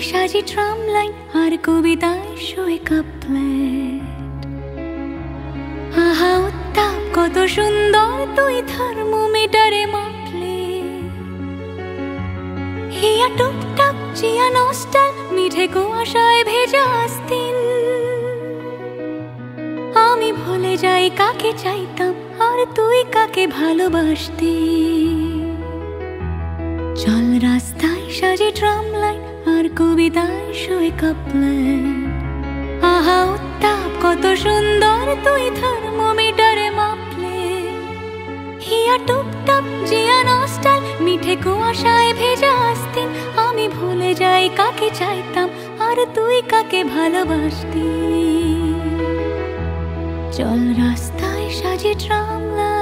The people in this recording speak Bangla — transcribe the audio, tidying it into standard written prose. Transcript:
সাজি ট্রাম লাইন আর কবিতায় শোয়ে কাপলেট। আহা উত্তাপ কত সুন্দর তুই থার্মোমিটারে মাপলে। হিয়া টুপটাপ চিয়া নস্টাল মিঠে কুয়াশায় ভেজা আস্তিন। আমি ভুলে যাই কাকে চাইতাম আর তুই কাকে ভালোবাসতি। চল রাস্তায় সাজি ট্রাম লাইন আর কবিতায় শোয়ে কাপলেট। আহা উত্তাপ কত সুন্দর তুই থার্মোমিটারে মাপলে। হিয়া টুপটাপ জিয়া নস্টাল মিঠে কুয়াশায় ভেজা আস্তিন। আমি ভুলে যাই কাকে চাইতাম আর তুই কাকে ভালোবাসতি। চল রাস্তায় সাজি ট্রাম লাইন।